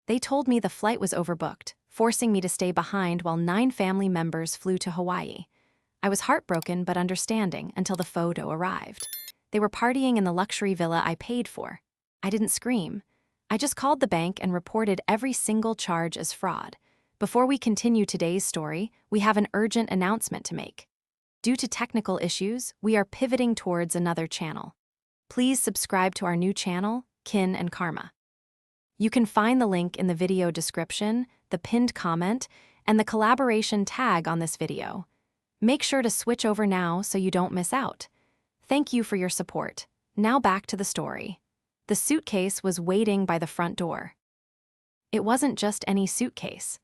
They told me the flight was overbooked, forcing me to stay behind while 9 family members flew to Hawaii. I was heartbroken but understanding until the photo arrived. They were partying in the luxury villa I paid for. I didn't scream. I just called the bank and reported every single charge as fraud. Before we continue today's story, we have an urgent announcement to make. Due to technical issues, we are pivoting towards another channel. Please subscribe to our new channel, Kin and Karma. You can find the link in the video description, the pinned comment, and the collaboration tag on this video. Make sure to switch over now so you don't miss out. Thank you for your support. Now back to the story. The suitcase was waiting by the front door. It wasn't just any suitcase.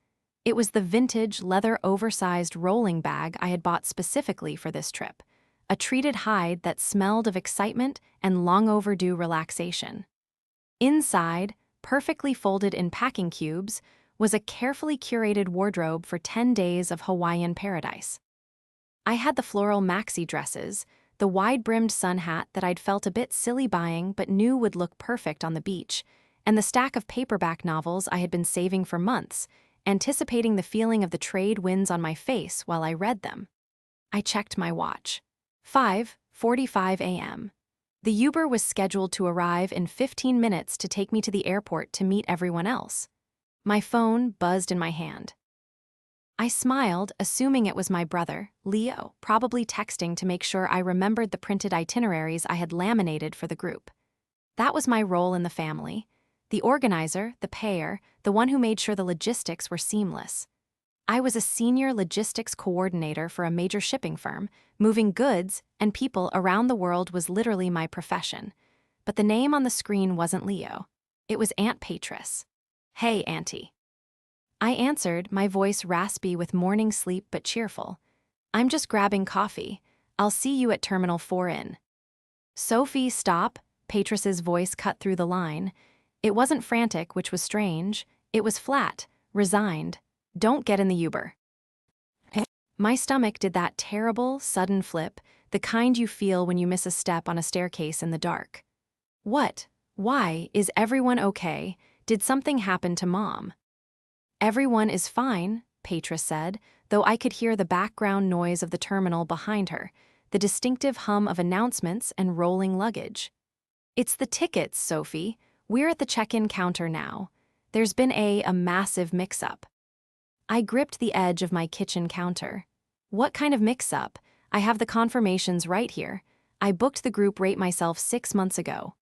It was the vintage, leather oversized rolling bag I had bought specifically for this trip, a treated hide that smelled of excitement and long overdue relaxation. Inside, perfectly folded in packing cubes, was a carefully curated wardrobe for 10 days of Hawaiian paradise. I had the floral maxi dresses, the wide-brimmed sun hat that I'd felt a bit silly buying but knew would look perfect on the beach, and the stack of paperback novels I had been saving for months, anticipating the feeling of the trade winds on my face while I read them. I checked my watch. 5:45 a.m. The Uber was scheduled to arrive in 15 minutes to take me to the airport to meet everyone else. My phone buzzed in my hand. I smiled, assuming it was my brother, Leo, probably texting to make sure I remembered the printed itineraries I had laminated for the group. That was my role in the family. The organizer, the payer, the one who made sure the logistics were seamless. I was a senior logistics coordinator for a major shipping firm. Moving goods and people around the world was literally my profession. But the name on the screen wasn't Leo. It was Aunt Patris. "Hey, Auntie." I answered, my voice raspy with morning sleep but cheerful. "I'm just grabbing coffee. I'll see you at Terminal 4 in." "Sophie, stop," Patris's voice cut through the line. It wasn't frantic, which was strange. It was flat, resigned. "Don't get in the Uber." My stomach did that terrible, sudden flip, the kind you feel when you miss a step on a staircase in the dark. What? Why? Is everyone okay? Did something happen to Mom? "Everyone is fine," Patris said, though I could hear the background noise of the terminal behind her, the distinctive hum of announcements and rolling luggage. "It's the tickets, Sophie. We're at the check-in counter now. There's been a massive mix-up." I gripped the edge of my kitchen counter. "What kind of mix-up? I have the confirmations right here. I booked the group rate myself 6 months ago."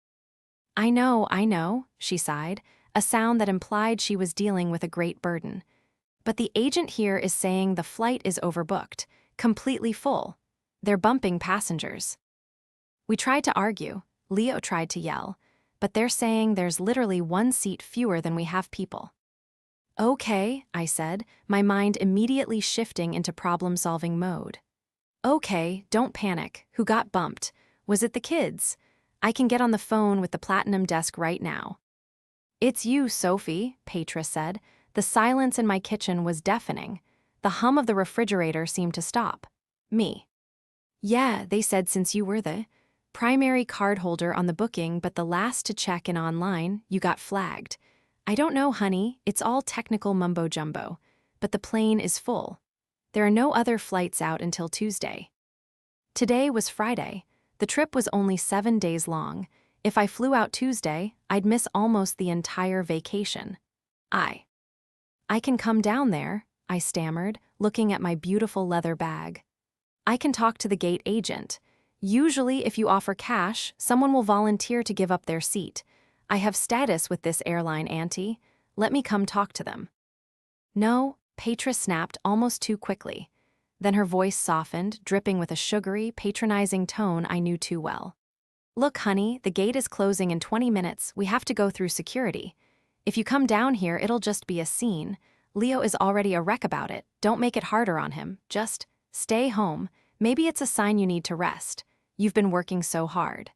I know," she sighed, a sound that implied she was dealing with a great burden. "But the agent here is saying the flight is overbooked, completely full. They're bumping passengers." We tried to argue, Leo tried to yell, but they're saying there's literally 1 seat fewer than we have people. "Okay," I said, my mind immediately shifting into problem-solving mode. "Okay, don't panic. Who got bumped? Was it the kids? I can get on the phone with the Platinum desk right now." "It's you, Sophie," Patris said. The silence in my kitchen was deafening. The hum of the refrigerator seemed to stop. "Me." "Yeah, they said since you were the primary cardholder on the booking but the last to check in online, you got flagged. I don't know, honey, it's all technical mumbo-jumbo, but the plane is full. There are no other flights out until Tuesday." Today was Friday. The trip was only 7 days long. If I flew out Tuesday, I'd miss almost the entire vacation. I can come down there," I stammered, looking at my beautiful leather bag. "I can talk to the gate agent. Usually, if you offer cash, someone will volunteer to give up their seat. I have status with this airline, Auntie. Let me come talk to them." "No," Patris snapped almost too quickly. Then her voice softened, dripping with a sugary, patronizing tone I knew too well. "Look, honey, the gate is closing in 20 minutes. We have to go through security. If you come down here, it'll just be a scene. Leo is already a wreck about it. Don't make it harder on him. Just stay home. Maybe it's a sign you need to rest. You've been working so hard."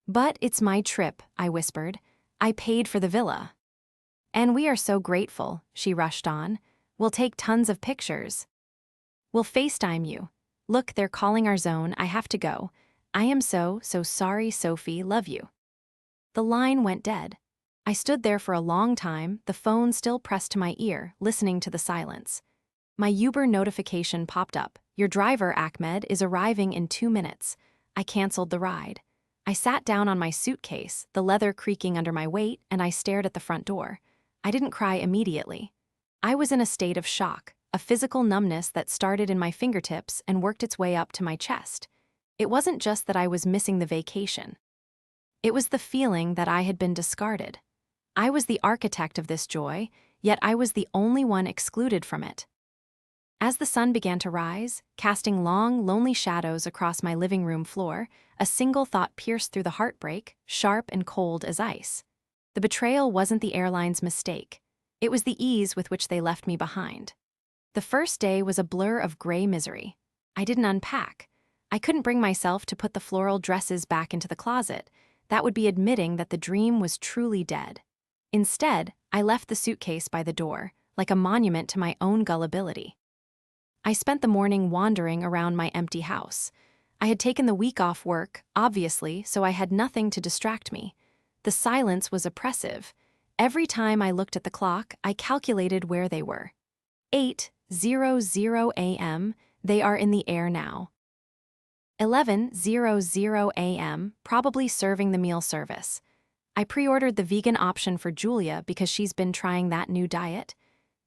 "But it's my trip," I whispered. "I paid for the villa." "And we are so grateful," she rushed on. "We'll take tons of pictures. We'll FaceTime you. Look, they're calling our zone. I have to go. I am so sorry, Sophie. Love you." The line went dead. I stood there for a long time, the phone still pressed to my ear, listening to the silence. My Uber notification popped up. Your driver, Ahmed, is arriving in 2 minutes. I canceled the ride. I sat down on my suitcase, the leather creaking under my weight, and I stared at the front door. I didn't cry immediately. I was in a state of shock, a physical numbness that started in my fingertips and worked its way up to my chest. It wasn't just that I was missing the vacation. It was the feeling that I had been discarded. I was the architect of this joy, yet I was the only one excluded from it. As the sun began to rise, casting long, lonely shadows across my living room floor, a single thought pierced through the heartbreak, sharp and cold as ice. The betrayal wasn't the airline's mistake. It was the ease with which they left me behind. The first day was a blur of gray misery. I didn't unpack. I couldn't bring myself to put the floral dresses back into the closet. That would be admitting that the dream was truly dead. Instead, I left the suitcase by the door, like a monument to my own gullibility. I spent the morning wandering around my empty house. I had taken the week off work, obviously, so I had nothing to distract me. The silence was oppressive. Every time I looked at the clock, I calculated where they were. 8:00 a.m., they are in the air now. 11:00 a.m., probably serving the meal service. I pre-ordered the vegan option for Julia because she's been trying that new diet.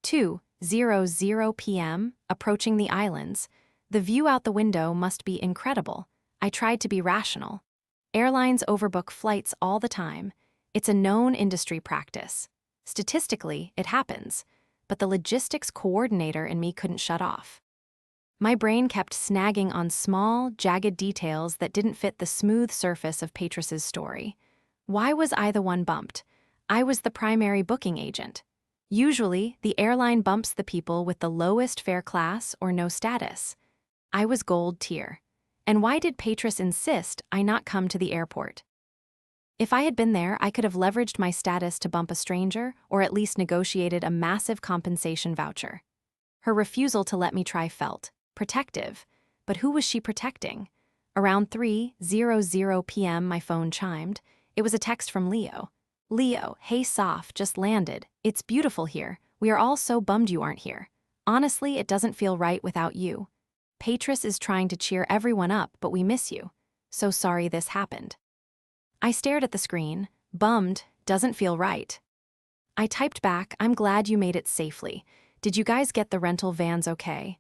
2:00 p.m., approaching the islands. The view out the window must be incredible. I tried to be rational. Airlines overbook flights all the time. It's a known industry practice. Statistically, it happens, but the logistics coordinator in me couldn't shut off. My brain kept snagging on small, jagged details that didn't fit the smooth surface of Petrus's story. Why was I the one bumped? I was the primary booking agent. Usually, the airline bumps the people with the lowest fare class or no status. I was gold tier. And why did Petrus insist I not come to the airport? If I had been there, I could have leveraged my status to bump a stranger or at least negotiated a massive compensation voucher. Her refusal to let me try felt protective. But who was she protecting? Around 3:00 p.m. my phone chimed. It was a text from Leo. Leo, hey Soph, just landed. It's beautiful here. We are all so bummed you aren't here. Honestly, it doesn't feel right without you. Petrus is trying to cheer everyone up, but we miss you. So sorry this happened. I stared at the screen. Bummed, doesn't feel right. I typed back, I'm glad you made it safely. Did you guys get the rental vans okay?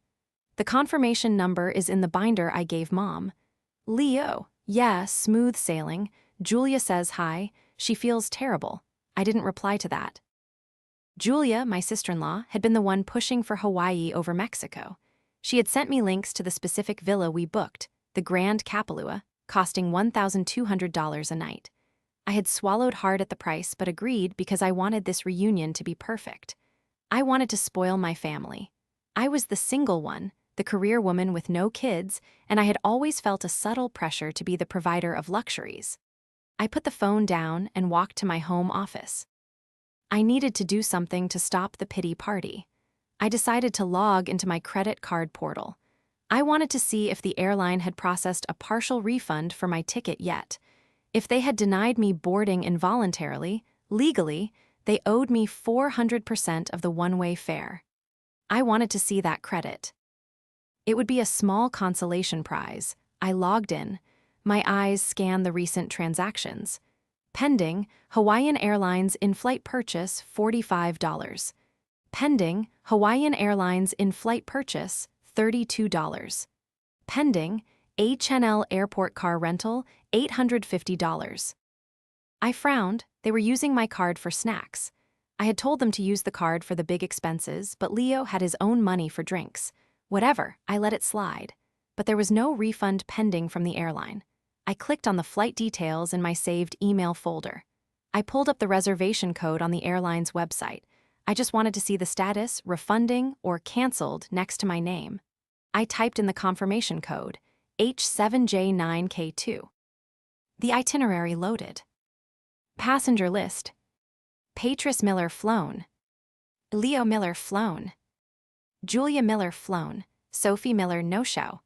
The confirmation number is in the binder I gave Mom. Leo, yeah, smooth sailing. Julia says hi. She feels terrible. I didn't reply to that. Julia, my sister-in-law, had been the one pushing for Hawaii over Mexico. She had sent me links to the specific villa we booked, the Grand Kapalua, costing $1,200 a night. I had swallowed hard at the price but agreed because I wanted this reunion to be perfect. I wanted to spoil my family. I was the single one, the career woman with no kids, and I had always felt a subtle pressure to be the provider of luxuries. I put the phone down and walked to my home office. I needed to do something to stop the pity party. I decided to log into my credit card portal. I wanted to see if the airline had processed a partial refund for my ticket yet. If they had denied me boarding involuntarily, legally, they owed me 400% of the one-way fare. I wanted to see that credit. It would be a small consolation prize. I logged in. My eyes scanned the recent transactions. Pending, Hawaiian Airlines in-flight purchase, $45. Pending, Hawaiian Airlines in-flight purchase, $32. Pending, HNL airport car rental, $850. I frowned. They were using my card for snacks. I had told them to use the card for the big expenses, but Leo had his own money for drinks. Whatever, I let it slide. But there was no refund pending from the airline. I clicked on the flight details in my saved email folder. I pulled up the reservation code on the airline's website. I just wanted to see the status, refunding, or canceled next to my name. I typed in the confirmation code, H7J9K2. The itinerary loaded. Passenger list. Petrus Miller flown. Leo Miller flown. Julia Miller flown. Sophie Miller no-show.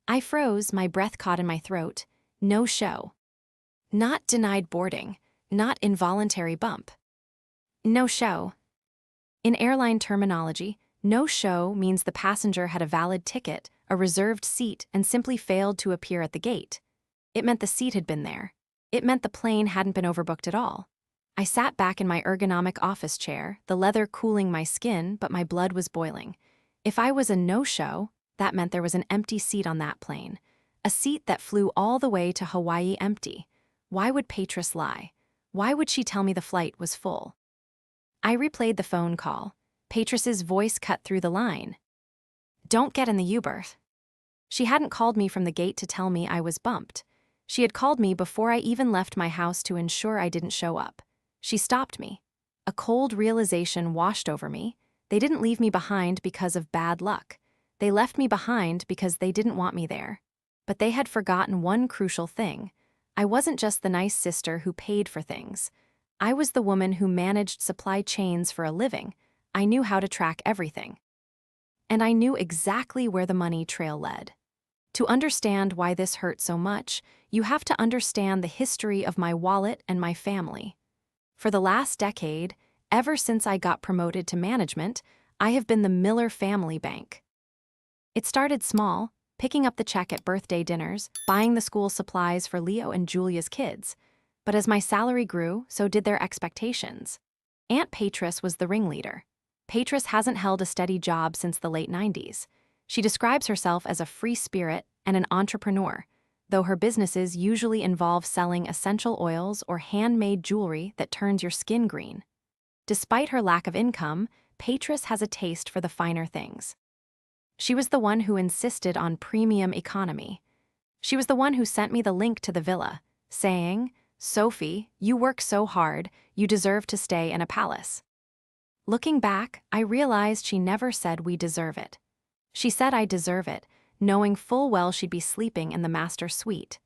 I froze, my breath caught in my throat. No show. Not denied boarding. Not involuntary bump. No show. In airline terminology, no show means the passenger had a valid ticket, a reserved seat, and simply failed to appear at the gate. It meant the seat had been there. It meant the plane hadn't been overbooked at all. I sat back in my ergonomic office chair, the leather cooling my skin, but my blood was boiling. If I was a no-show, that meant there was an empty seat on that plane. A seat that flew all the way to Hawaii empty. Why would Patris lie? Why would she tell me the flight was full? I replayed the phone call. Patris's voice cut through the line. Don't get in the U-berth. She hadn't called me from the gate to tell me I was bumped. She had called me before I even left my house to ensure I didn't show up. She stopped me. A cold realization washed over me. They didn't leave me behind because of bad luck. They left me behind because they didn't want me there. But they had forgotten one crucial thing. I wasn't just the nice sister who paid for things. I was the woman who managed supply chains for a living. I knew how to track everything. And I knew exactly where the money trail led. To understand why this hurt so much, you have to understand the history of my wallet and my family. For the last decade, ever since I got promoted to management, I have been the Miller family bank. It started small, picking up the check at birthday dinners, buying the school supplies for Leo and Julia's kids. But as my salary grew, so did their expectations. Aunt Patris was the ringleader. Patris hasn't held a steady job since the late 90s. She describes herself as a free spirit and an entrepreneur, though her businesses usually involve selling essential oils or handmade jewelry that turns your skin green. Despite her lack of income, Patris has a taste for the finer things. She was the one who insisted on premium economy. She was the one who sent me the link to the villa, saying, "Sophie, you work so hard, you deserve to stay in a palace." Looking back, I realized she never said we deserve it. She said I deserve it, knowing full well she'd be sleeping in the master suite.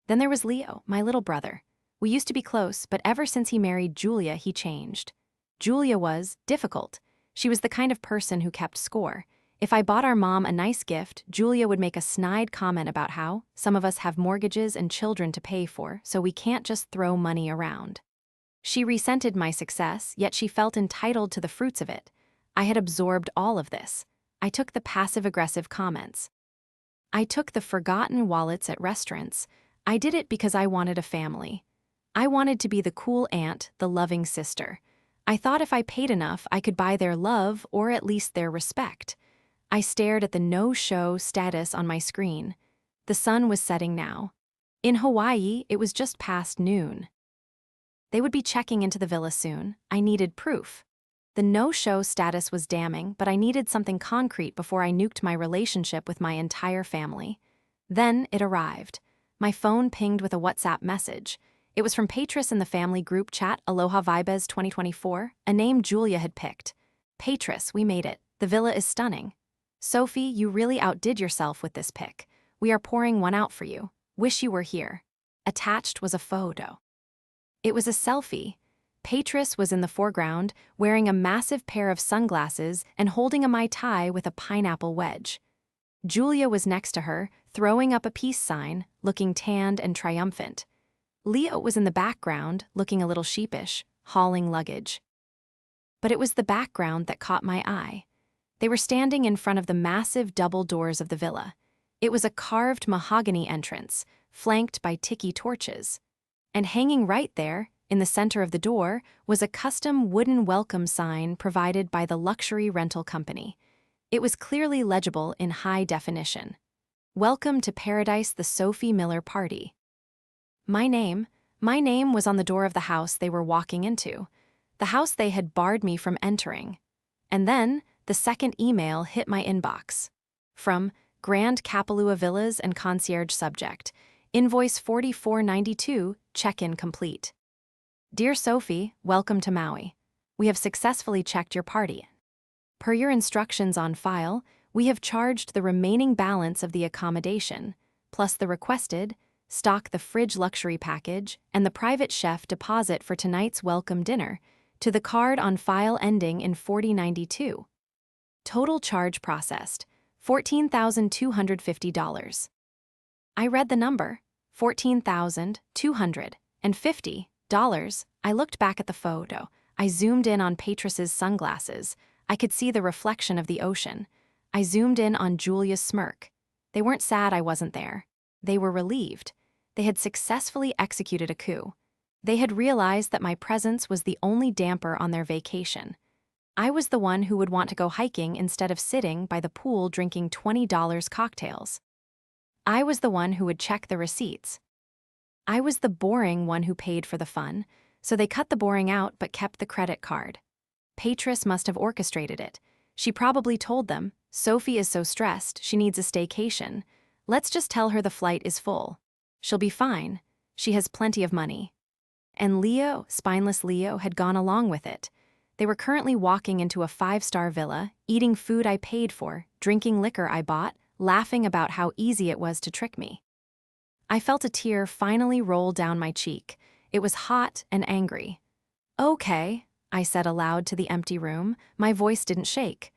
Then there was Leo, my little brother. We used to be close, but ever since he married Julia, he changed. Julia was difficult. She was the kind of person who kept score. If I bought our mom a nice gift, Julia would make a snide comment about how some of us have mortgages and children to pay for, so we can't just throw money around. She resented my success, yet she felt entitled to the fruits of it. I had absorbed all of this. I took the passive-aggressive comments. I took the forgotten wallets at restaurants. I did it because I wanted a family. I wanted to be the cool aunt, the loving sister. I thought if I paid enough, I could buy their love or at least their respect. I stared at the no-show status on my screen. The sun was setting now. In Hawaii, it was just past noon. They would be checking into the villa soon. I needed proof. The no-show status was damning, but I needed something concrete before I nuked my relationship with my entire family. Then it arrived. My phone pinged with a WhatsApp message. It was from Patris in the family group chat Aloha Vibes 2024, a name Julia had picked. "Patris, we made it. The villa is stunning. Sophie, you really outdid yourself with this pic. We are pouring one out for you. Wish you were here." Attached was a photo. It was a selfie. Patris was in the foreground, wearing a massive pair of sunglasses and holding a Mai Tai with a pineapple wedge. Julia was next to her, throwing up a peace sign, looking tanned and triumphant. Leo was in the background, looking a little sheepish, hauling luggage. But it was the background that caught my eye. They were standing in front of the massive double doors of the villa. It was a carved mahogany entrance, flanked by tiki torches. And hanging right there, in the center of the door, was a custom wooden welcome sign provided by the luxury rental company. It was clearly legible in high definition. "Welcome to Paradise, the Sophie Miller Party." My name was on the door of the house they were walking into, the house they had barred me from entering. And then, the second email hit my inbox. From Grand Kapalua Villas and Concierge Subject, Invoice 4492, check-in complete. "Dear Sophie, welcome to Maui. We have successfully checked your party. Per your instructions on file, we have charged the remaining balance of the accommodation, plus the requested, stock the fridge luxury package, and the private chef deposit for tonight's welcome dinner, to the card on file ending in 4092. Total charge processed, $14,250. I read the number, $14,250. I looked back at the photo. I zoomed in on Petrus's sunglasses. I could see the reflection of the ocean. I zoomed in on Julia's smirk. They weren't sad I wasn't there. They were relieved. They had successfully executed a coup. They had realized that my presence was the only damper on their vacation. I was the one who would want to go hiking instead of sitting by the pool drinking $20 cocktails. I was the one who would check the receipts. I was the boring one who paid for the fun, so they cut the boring out but kept the credit card. Petrus must have orchestrated it. She probably told them, Sophie is so stressed, she needs a staycation. Let's just tell her the flight is full. She'll be fine. She has plenty of money. And Leo, spineless Leo, had gone along with it. They were currently walking into a 5-star villa, eating food I paid for, drinking liquor I bought, laughing about how easy it was to trick me. I felt a tear finally roll down my cheek. It was hot and angry. Okay, I said aloud to the empty room. My voice didn't shake.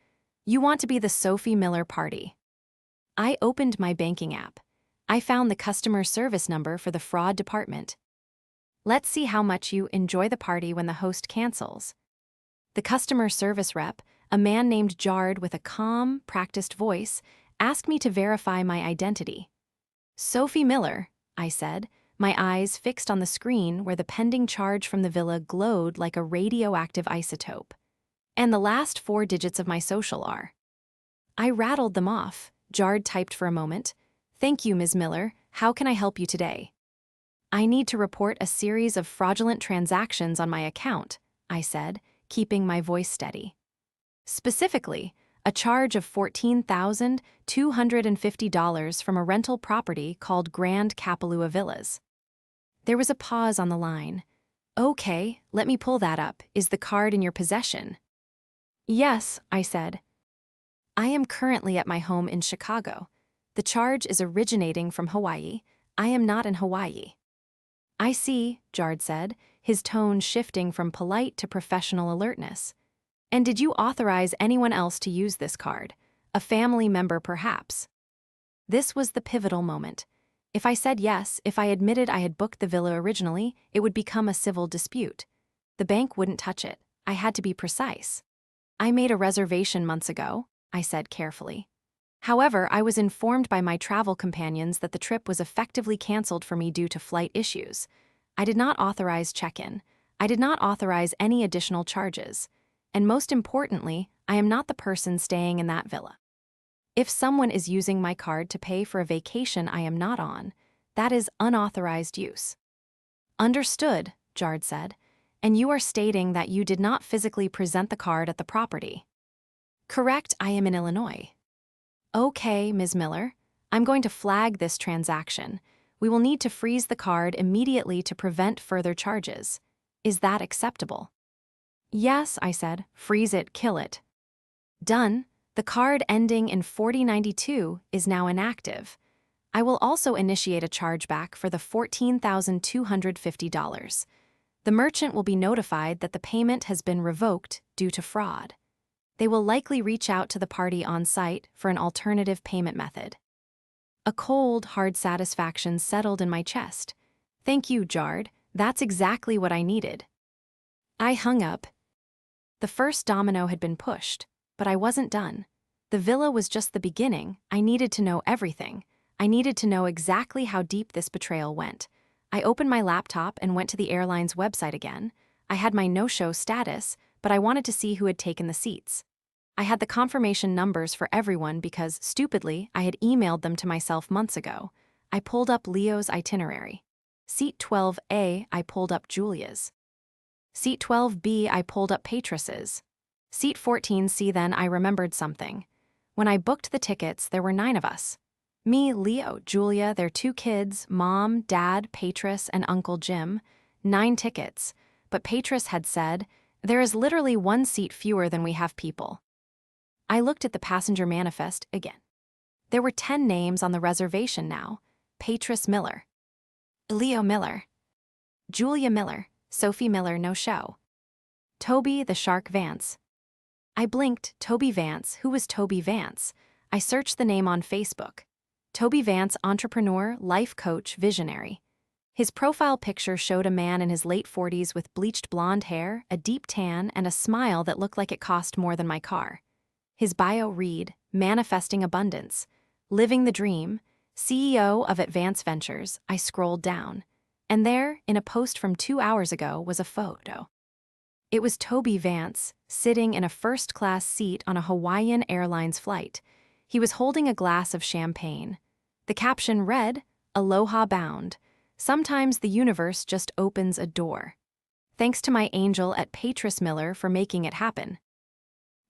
You want to be the Sophie Miller party. I opened my banking app. I found the customer service number for the fraud department. Let's see how much you enjoy the party when the host cancels. The customer service rep, a man named Jard with a calm, practiced voice, asked me to verify my identity. Sophie Miller, I said, my eyes fixed on the screen where the pending charge from the villa glowed like a radioactive isotope. And the last 4 digits of my social are. I rattled them off. Jard typed for a moment. Thank you, Ms. Miller. How can I help you today? I need to report a series of fraudulent transactions on my account, I said, keeping my voice steady. Specifically, a charge of $14,250 from a rental property called Grand Kapalua Villas. There was a pause on the line. Okay, let me pull that up. Is the card in your possession? Yes, I said. I am currently at my home in Chicago. The charge is originating from Hawaii. I am not in Hawaii. I see, Jard said, his tone shifting from polite to professional alertness. And did you authorize anyone else to use this card? A family member, perhaps? This was the pivotal moment. If I said yes, if I admitted I had booked the villa originally, it would become a civil dispute. The bank wouldn't touch it. I had to be precise. I made a reservation months ago, I said carefully. However, I was informed by my travel companions that the trip was effectively canceled for me due to flight issues. I did not authorize check-in. I did not authorize any additional charges. And most importantly, I am not the person staying in that villa. If someone is using my card to pay for a vacation I am not on, that is unauthorized use. Understood, Jard said. And you are stating that you did not physically present the card at the property. Correct, I am in Illinois. Okay, Ms. Miller. I'm going to flag this transaction. We will need to freeze the card immediately to prevent further charges. Is that acceptable? Yes, I said. Freeze it, kill it. Done. The card ending in 4092 is now inactive. I will also initiate a chargeback for the $14,250. The merchant will be notified that the payment has been revoked due to fraud. They will likely reach out to the party on site for an alternative payment method. A cold, hard satisfaction settled in my chest. Thank you, Jard. That's exactly what I needed. I hung up. The first domino had been pushed, but I wasn't done. The villa was just the beginning. I needed to know everything. I needed to know exactly how deep this betrayal went. I opened my laptop and went to the airline's website again. I had my no-show status, but I wanted to see who had taken the seats. I had the confirmation numbers for everyone because, stupidly, I had emailed them to myself months ago. I pulled up Leo's itinerary. Seat 12A, I pulled up Julia's. Seat 12B, I pulled up Petrus's. Seat 14C, then I remembered something. When I booked the tickets, there were 9 of us. Me, Leo, Julia, their 2 kids, Mom, Dad, Petrus, and Uncle Jim. 9 tickets. But Petrus had said, there is literally 1 seat fewer than we have people. I looked at the passenger manifest again. There were 10 names on the reservation now. Petrus Miller. Leo Miller. Julia Miller. Sophie Miller, no show. Toby the Shark Vance. I blinked. Toby Vance. Who was Toby Vance? I searched the name on Facebook. Toby Vance, entrepreneur, life coach, visionary. His profile picture showed a man in his late 40s with bleached blonde hair, a deep tan, and a smile that looked like it cost more than my car. His bio read, "Manifesting abundance. Living the dream. CEO of Advance Ventures." I scrolled down. And there, in a post from 2 hours ago, was a photo. It was Toby Vance, sitting in a first-class seat on a Hawaiian Airlines flight. He was holding a glass of champagne. The caption read, "Aloha bound. Sometimes the universe just opens a door. Thanks to my angel at Patris Miller for making it happen.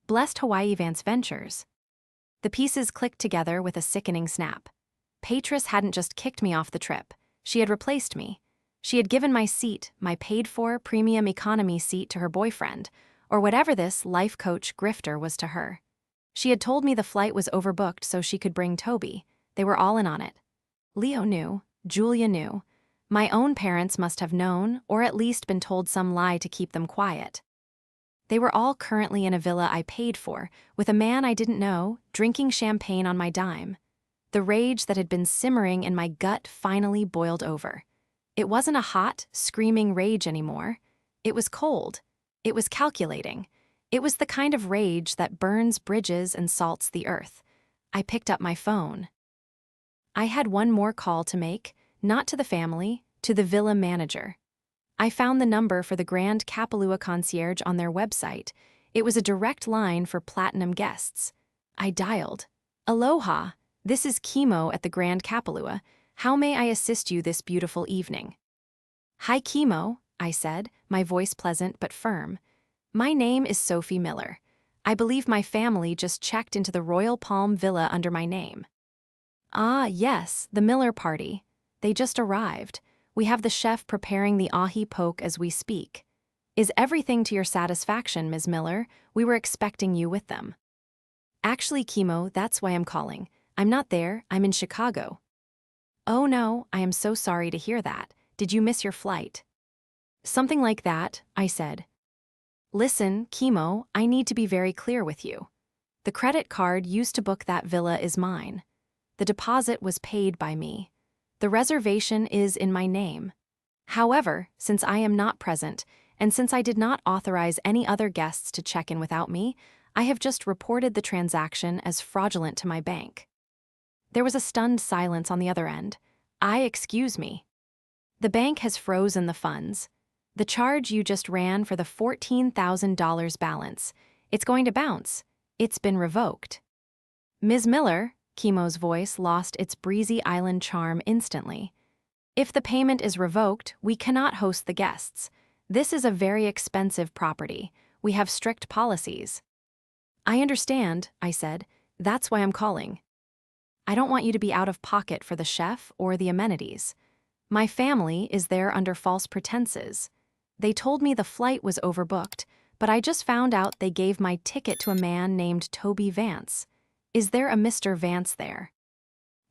Blessed Hawaii Vance Ventures." The pieces clicked together with a sickening snap. Patris hadn't just kicked me off the trip. She had replaced me. She had given my seat, my paid-for premium economy seat, to her boyfriend, or whatever this life coach grifter was to her. She had told me the flight was overbooked so she could bring Toby. They were all in on it. Leo knew. Julia knew. My own parents must have known, or at least been told some lie to keep them quiet. They were all currently in a villa I paid for, with a man I didn't know, drinking champagne on my dime. The rage that had been simmering in my gut finally boiled over. It wasn't a hot, screaming rage anymore. It was cold. It was calculating. It was the kind of rage that burns bridges and salts the earth. I picked up my phone. I had one more call to make, not to the family, to the villa manager. I found the number for the Grand Kapalua concierge on their website. It was a direct line for platinum guests. I dialed. "Aloha, this is Kimo at the Grand Kapalua. How may I assist you this beautiful evening?" "Hi, Kimo," I said, my voice pleasant but firm. "My name is Sophie Miller. I believe my family just checked into the Royal Palm Villa under my name." "Ah, yes, the Miller party. They just arrived. We have the chef preparing the ahi poke as we speak. Is everything to your satisfaction, Ms. Miller? We were expecting you with them." "Actually, Kimo, that's why I'm calling. I'm not there, I'm in Chicago." "Oh no, I am so sorry to hear that. Did you miss your flight?" "Something like that," I said. "Listen, Kimo, I need to be very clear with you. The credit card used to book that villa is mine. The deposit was paid by me. The reservation is in my name. However, since I am not present, and since I did not authorize any other guests to check in without me, I have just reported the transaction as fraudulent to my bank." There was a stunned silence on the other end. Excuse me. "The bank has frozen the funds. The charge you just ran for the $14,000 balance. It's going to bounce. It's been revoked." "Ms. Miller," Kimo's voice lost its breezy island charm instantly. "If the payment is revoked, we cannot host the guests. This is a very expensive property. We have strict policies." "I understand," I said. "That's why I'm calling. I don't want you to be out of pocket for the chef or the amenities. My family is there under false pretenses. They told me the flight was overbooked, but I just found out they gave my ticket to a man named Toby Vance. Is there a Mr. Vance there?"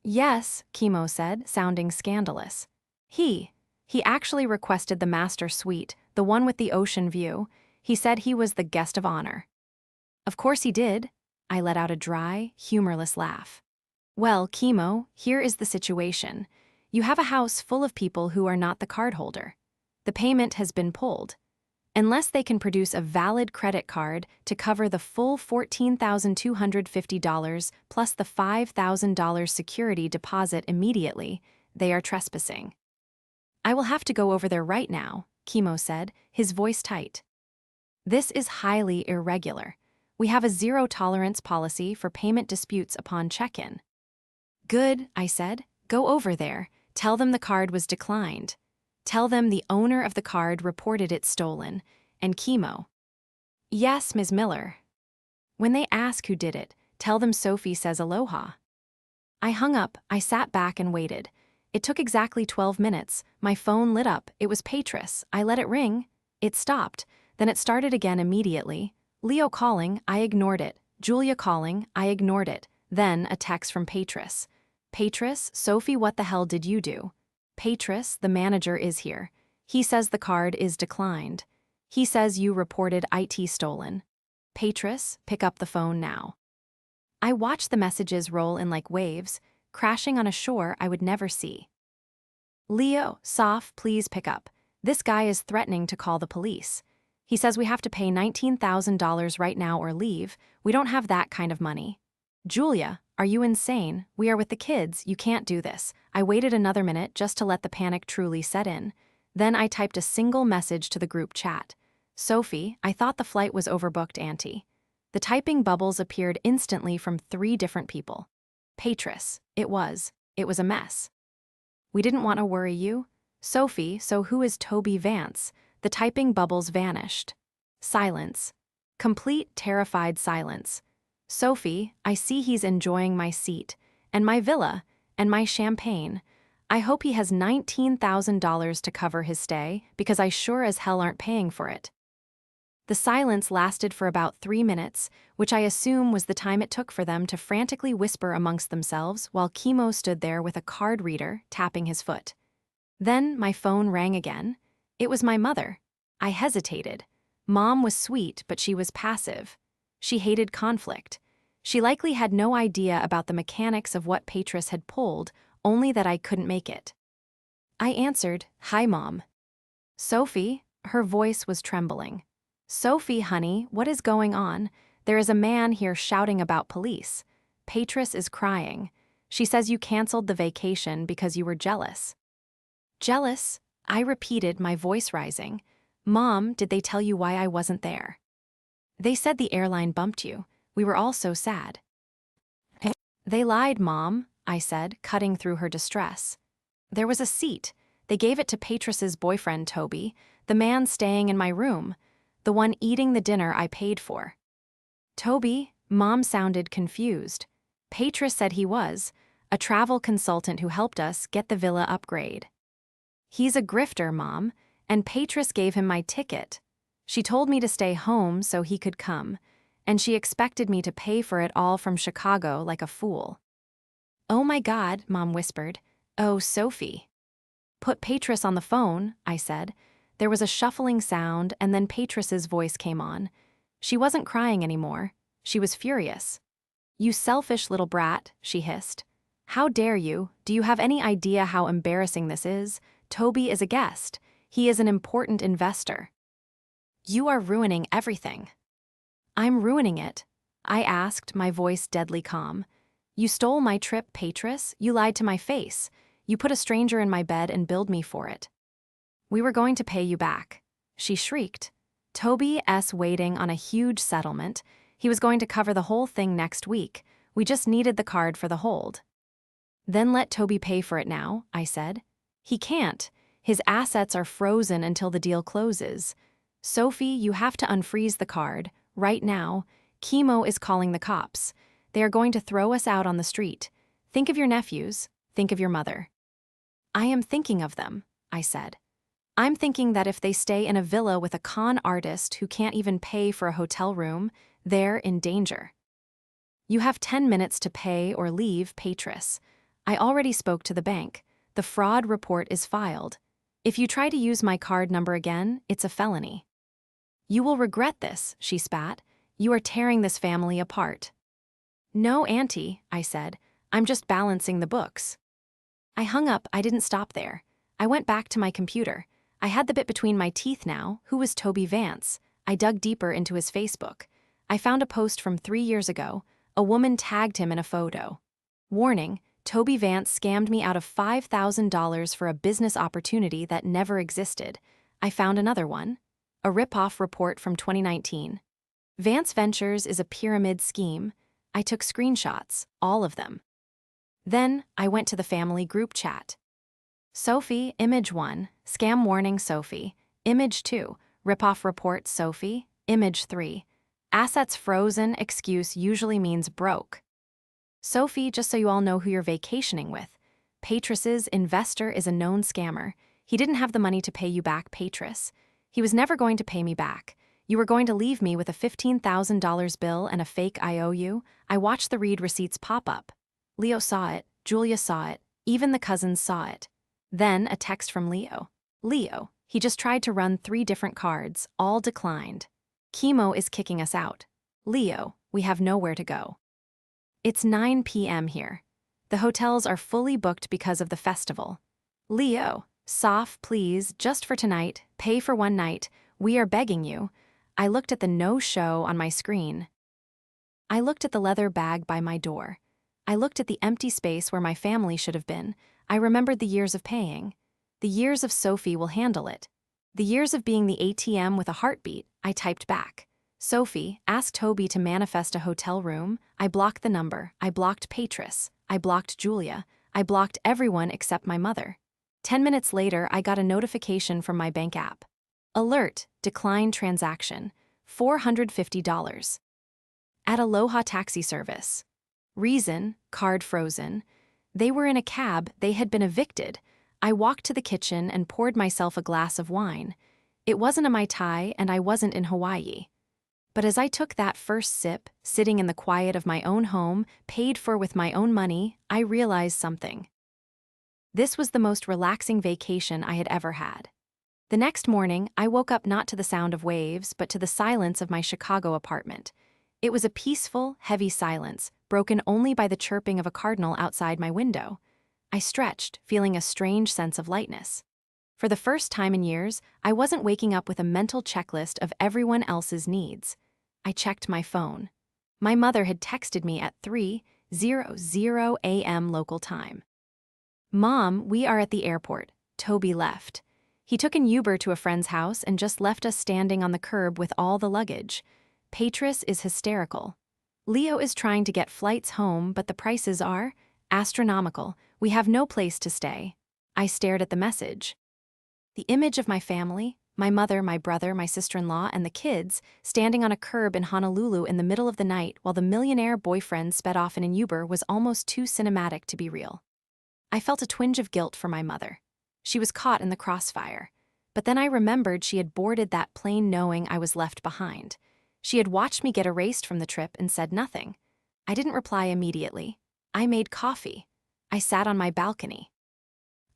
"Yes," Kimo said, sounding scandalous. He actually requested the master suite, the one with the ocean view. He said he was the guest of honor." "Of course he did." I let out a dry, humorless laugh. "Well, Kimo, here is the situation. You have a house full of people who are not the cardholder. The payment has been pulled. Unless they can produce a valid credit card to cover the full $14,250 plus the $5,000 security deposit immediately, they are trespassing." "I will have to go over there right now," Kimo said, his voice tight. "This is highly irregular. We have a zero-tolerance policy for payment disputes upon check-in." "Good," I said. "Go over there. Tell them the card was declined. Tell them the owner of the card reported it stolen. And Kimo." "Yes, Ms. Miller." "When they ask who did it, tell them Sophie says aloha." I hung up. I sat back and waited. It took exactly 12 minutes. My phone lit up. It was Patris. I let it ring. It stopped. Then it started again immediately. Leo calling. I ignored it. Julia calling. I ignored it. Then a text from Patris. "Patris, Sophie, what the hell did you do?" "Patris, the manager is here. He says the card is declined. He says you reported IT stolen. Patris, pick up the phone now." I watched the messages roll in like waves, crashing on a shore I would never see. Leo, Soph, please pick up. This guy is threatening to call the police. He says we have to pay $19,000 right now or leave. We don't have that kind of money. Julia, are you insane? We are with the kids. You can't do this. I waited another minute just to let the panic truly set in. Then I typed a single message to the group chat. Sophie, I thought the flight was overbooked, Auntie. The typing bubbles appeared instantly from 3 different people. Patris, it was a mess. We didn't want to worry you. Sophie, so who is Toby Vance? The typing bubbles vanished. Silence. Complete terrified silence. Sophie, I see he's enjoying my seat, and my villa, and my champagne. I hope he has $19,000 to cover his stay, because I sure as hell aren't paying for it. The silence lasted for about 3 minutes, which I assume was the time it took for them to frantically whisper amongst themselves while Chemo stood there with a card reader tapping his foot. Then my phone rang again. It was my mother. I hesitated. Mom was sweet, but she was passive. She hated conflict. She likely had no idea about the mechanics of what Patris had pulled, only that I couldn't make it. I answered, "Hi, Mom." "Sophie?" Her voice was trembling. "Sophie, honey, what is going on? There is a man here shouting about police. Patris is crying. She says you canceled the vacation because you were jealous." "Jealous?" I repeated, my voice rising. "Mom, did they tell you why I wasn't there?" "They said the airline bumped you. We were all so sad." "They lied, Mom," I said, cutting through her distress. "There was a seat. They gave it to Patris's boyfriend, Toby, the man staying in my room. The one eating the dinner I paid for." "Toby?" Mom sounded confused. "Patris said he was, a travel consultant who helped us get the villa upgrade." "He's a grifter, Mom, and Patris gave him my ticket. She told me to stay home so he could come, and she expected me to pay for it all from Chicago like a fool." "Oh my God," Mom whispered. "Oh, Sophie." "Put Patris on the phone," I said. There was a shuffling sound, and then Patris's voice came on. She wasn't crying anymore. She was furious. "You selfish little brat," she hissed. "How dare you? Do you have any idea how embarrassing this is? Toby is a guest. He is an important investor. You are ruining everything." "I'm ruining it?" I asked, my voice deadly calm. "You stole my trip, Patris. You lied to my face. You put a stranger in my bed and billed me for it. We were going to pay you back." She shrieked. Toby waiting on a huge settlement. He was going to cover the whole thing next week. We just needed the card for the hold. "Then let Toby pay for it now," I said. "He can't. His assets are frozen until the deal closes. Sophie, you have to unfreeze the card, right now. Chemo is calling the cops. They are going to throw us out on the street. Think of your nephews. Think of your mother." "I am thinking of them," I said. "I'm thinking that if they stay in a villa with a con artist who can't even pay for a hotel room, they're in danger. You have 10 minutes to pay or leave, Patris. I already spoke to the bank. The fraud report is filed. If you try to use my card number again, it's a felony." "You will regret this," she spat. "You are tearing this family apart." "No, Auntie," I said. "I'm just balancing the books." I hung up. I didn't stop there. I went back to my computer. I had the bit between my teeth now. Who was Toby Vance? I dug deeper into his Facebook. I found a post from 3 years ago. A woman tagged him in a photo. Warning, Toby Vance scammed me out of $5,000 for a business opportunity that never existed. I found another one. A rip-off report from 2019. Vance Ventures is a pyramid scheme. I took screenshots, all of them. Then I went to the family group chat. Sophie, Image 1, Scam Warning Sophie. Image 2, Rip-off Report Sophie. Image 3, Assets Frozen, excuse usually means broke. Sophie, just so you all know who you're vacationing with. Patris's investor is a known scammer. He didn't have the money to pay you back, Patris. He was never going to pay me back. You were going to leave me with a $15,000 bill and a fake IOU. I watched the read receipts pop up. Leo saw it, Julia saw it, even the cousins saw it. Then a text from Leo. "Leo, he just tried to run 3 different cards, all declined. Chemo is kicking us out. Leo, we have nowhere to go." It's 9 p.m. here. The hotels are fully booked because of the festival. Leo, Soph, please, just for tonight, pay for one night. We are begging you. I looked at the no-show on my screen. I looked at the leather bag by my door. I looked at the empty space where my family should have been. I remembered the years of paying. The years of Sophie will handle it. The years of being the ATM with a heartbeat. I typed back. Sophie, ask Toby to manifest a hotel room. I blocked the number. I blocked Patris. I blocked Julia. I blocked everyone except my mother. 10 minutes later, I got a notification from my bank app. Alert, decline transaction, $450. At Aloha Taxi Service. Reason, card frozen. They were in a cab, they had been evicted. I walked to the kitchen and poured myself a glass of wine. It wasn't a Mai Tai and I wasn't in Hawaii. But as I took that first sip, sitting in the quiet of my own home, paid for with my own money, I realized something. This was the most relaxing vacation I had ever had. The next morning, I woke up not to the sound of waves, but to the silence of my Chicago apartment. It was a peaceful, heavy silence, broken only by the chirping of a cardinal outside my window. I stretched, feeling a strange sense of lightness. For the first time in years, I wasn't waking up with a mental checklist of everyone else's needs. I checked my phone. My mother had texted me at 3:00 a.m. local time. Mom, we are at the airport. Toby left. He took an Uber to a friend's house and just left us standing on the curb with all the luggage. Patris is hysterical. Leo is trying to get flights home, but the prices are astronomical. We have no place to stay. I stared at the message. The image of my family, my mother, my brother, my sister-in-law, and the kids, standing on a curb in Honolulu in the middle of the night while the millionaire boyfriend sped off in an Uber was almost too cinematic to be real. I felt a twinge of guilt for my mother. She was caught in the crossfire. But then I remembered she had boarded that plane knowing I was left behind. She had watched me get erased from the trip and said nothing. I didn't reply immediately. I made coffee. I sat on my balcony.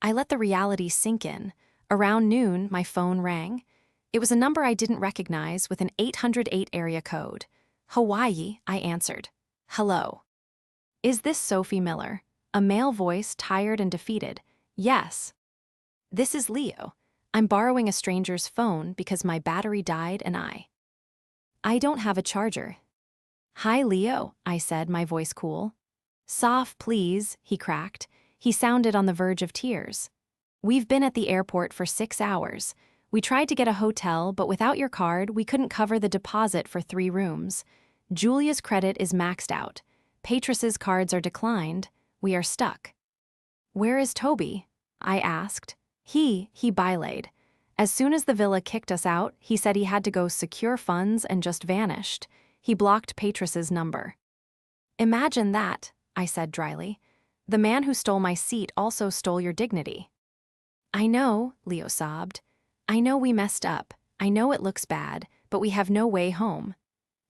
I let the reality sink in. Around noon, my phone rang. It was a number I didn't recognize with an 808 area code. Hawaii, I answered. Hello. Is this Sophie Miller? A male voice, tired and defeated. Yes. This is Leo. I'm borrowing a stranger's phone because my battery died and I don't have a charger. Hi, Leo, I said, my voice cool. Soph, please, he cracked. He sounded on the verge of tears. We've been at the airport for 6 hours. We tried to get a hotel, but without your card, we couldn't cover the deposit for 3 rooms. Julia's credit is maxed out. Patris's cards are declined. We are stuck. Where is Toby? I asked. He bilayed. As soon as the villa kicked us out, he said he had to go secure funds and just vanished. He blocked Patris's number. Imagine that, I said dryly. The man who stole my seat also stole your dignity. I know, Leo sobbed. I know we messed up. I know it looks bad, but we have no way home.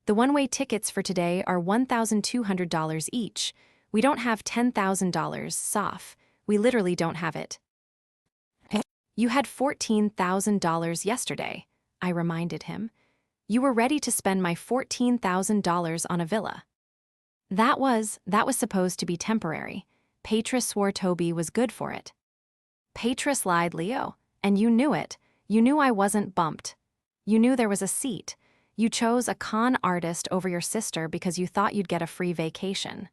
The one-way tickets for today are $1,200 each. We don't have $10,000, Soph. We literally don't have it. You had $14,000 yesterday, I reminded him. You were ready to spend my $14,000 on a villa. That was supposed to be temporary. Patris swore Toby was good for it. Patris lied, Leo, and you knew it. You knew I wasn't bumped. You knew there was a seat. You chose a con artist over your sister because you thought you'd get a free vacation.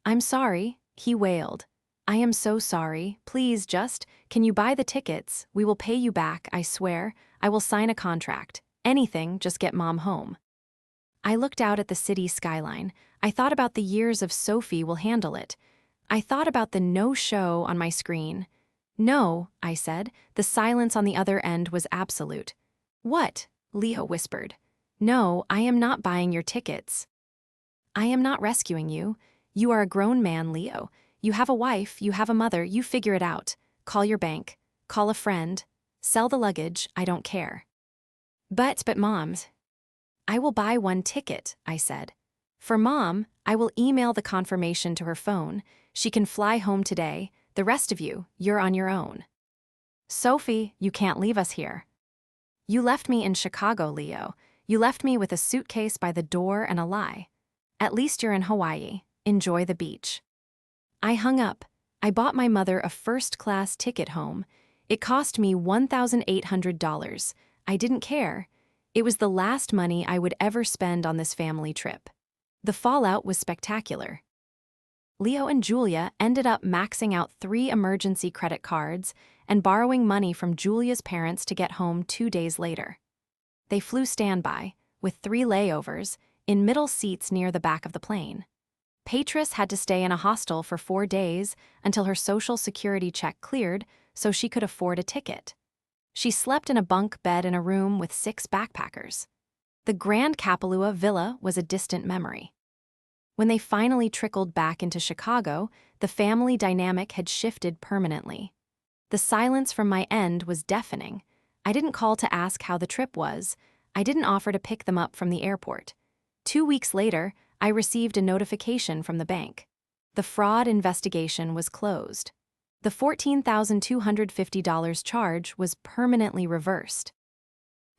I'm sorry, he wailed. I am so sorry. Please can you buy the tickets? We will pay you back, I swear. I will sign a contract. Anything, just get Mom home. I looked out at the city skyline. I thought about the years of Sophie will handle it. I thought about the no-show on my screen. No, I said. The silence on the other end was absolute. What? Leo whispered. No, I am not buying your tickets. I am not rescuing you. You are a grown man, Leo. You have a wife, you have a mother, you figure it out. Call your bank. Call a friend. Sell the luggage, I don't care. But Mom. I will buy one ticket, I said. For Mom, I will email the confirmation to her phone. She can fly home today. The rest of you, you're on your own. Sophie, you can't leave us here. You left me in Chicago, Leo. You left me with a suitcase by the door and a lie. At least you're in Hawaii. Enjoy the beach. I hung up. I bought my mother a first-class ticket home. It cost me $1,800. I didn't care. It was the last money I would ever spend on this family trip. The fallout was spectacular. Leo and Julia ended up maxing out 3 emergency credit cards and borrowing money from Julia's parents to get home 2 days later. They flew standby, with 3 layovers, in middle seats near the back of the plane. Patris had to stay in a hostel for 4 days until her social security check cleared so she could afford a ticket. She slept in a bunk bed in a room with 6 backpackers. The Grand Kapalua Villa was a distant memory. When they finally trickled back into Chicago, the family dynamic had shifted permanently. The silence from my end was deafening. I didn't call to ask how the trip was. I didn't offer to pick them up from the airport. 2 weeks later, I received a notification from the bank. The fraud investigation was closed. The $14,250 charge was permanently reversed.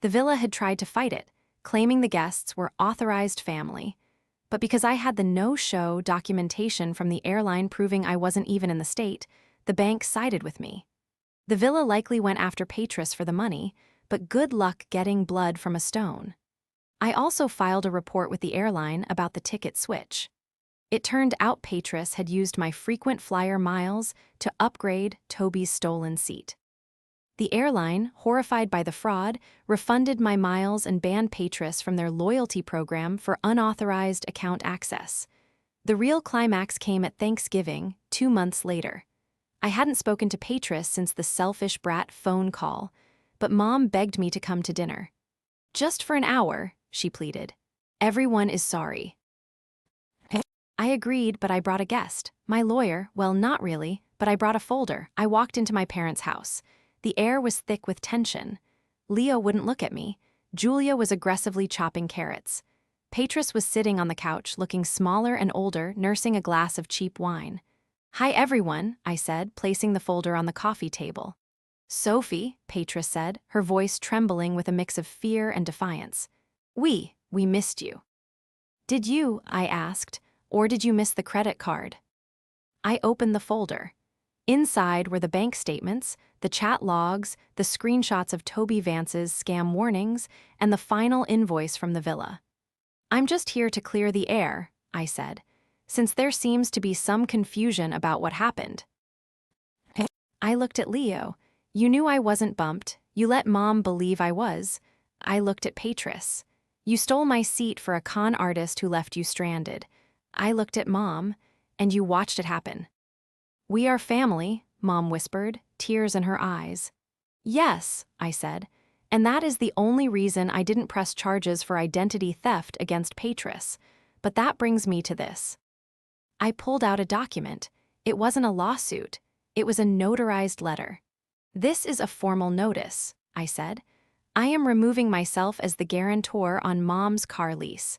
The villa had tried to fight it, claiming the guests were authorized family. But because I had the no-show documentation from the airline proving I wasn't even in the state, the bank sided with me. The villa likely went after Patris for the money, but good luck getting blood from a stone. I also filed a report with the airline about the ticket switch. It turned out Patris had used my frequent flyer miles to upgrade Toby's stolen seat. The airline, horrified by the fraud, refunded my miles and banned Patris from their loyalty program for unauthorized account access. The real climax came at Thanksgiving, 2 months later. I hadn't spoken to Patris since the selfish brat phone call, but Mom begged me to come to dinner. "Just for an hour," she pleaded. "Everyone is sorry." I agreed, but I brought a guest. My lawyer, well, not really, but I brought a folder. I walked into my parents' house. The air was thick with tension. Leo wouldn't look at me. Julia was aggressively chopping carrots. Patris was sitting on the couch, looking smaller and older, nursing a glass of cheap wine. "Hi, everyone," I said, placing the folder on the coffee table. "Sophie," Patris said, her voice trembling with a mix of fear and defiance. We missed you." "Did you?" I asked, "or did you miss the credit card?" I opened the folder. Inside were the bank statements, the chat logs, the screenshots of Toby Vance's scam warnings, and the final invoice from the villa. "I'm just here to clear the air," I said, "since there seems to be some confusion about what happened." I looked at Leo. "You knew I wasn't bumped. You let Mom believe I was." I looked at Patris. "You stole my seat for a con artist who left you stranded." I looked at Mom, "And you watched it happen." "We are family," Mom whispered, tears in her eyes. "Yes," I said, "and that is the only reason I didn't press charges for identity theft against Patris. But that brings me to this." I pulled out a document. It wasn't a lawsuit. It was a notarized letter. "This is a formal notice," I said. "I am removing myself as the guarantor on Mom's car lease.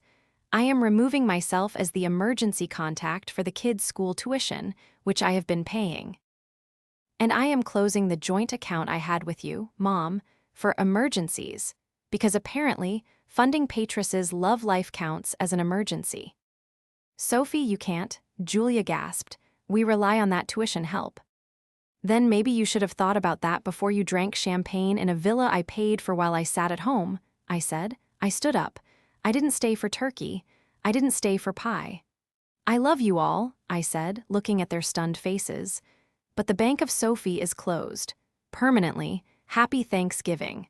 I am removing myself as the emergency contact for the kids' school tuition, which I have been paying. And I am closing the joint account I had with you, Mom, for emergencies, because apparently funding Patris's love life counts as an emergency." "Sophie, you can't," Julia gasped. "We rely on that tuition help." "Then maybe you should have thought about that before you drank champagne in a villa I paid for while I sat at home," I said. I stood up. "I didn't stay for turkey. I didn't stay for pie." "I love you all," I said, looking at their stunned faces. "But the Bank of Sophie is closed. Permanently. Happy Thanksgiving."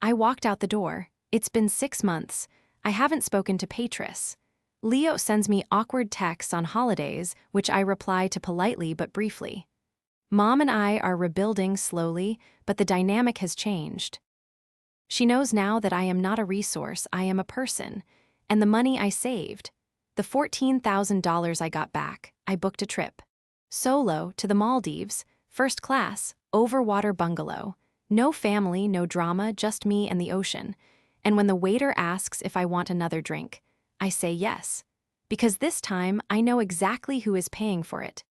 I walked out the door. It's been 6 months. I haven't spoken to Patris. Leo sends me awkward texts on holidays, which I reply to politely but briefly. Mom and I are rebuilding slowly, but the dynamic has changed. She knows now that I am not a resource, I am a person. And the money I saved, the $14,000 I got back, I booked a trip. Solo to the Maldives, first class, overwater bungalow. No family, no drama, just me and the ocean. And when the waiter asks if I want another drink, I say yes. Because this time I know exactly who is paying for it.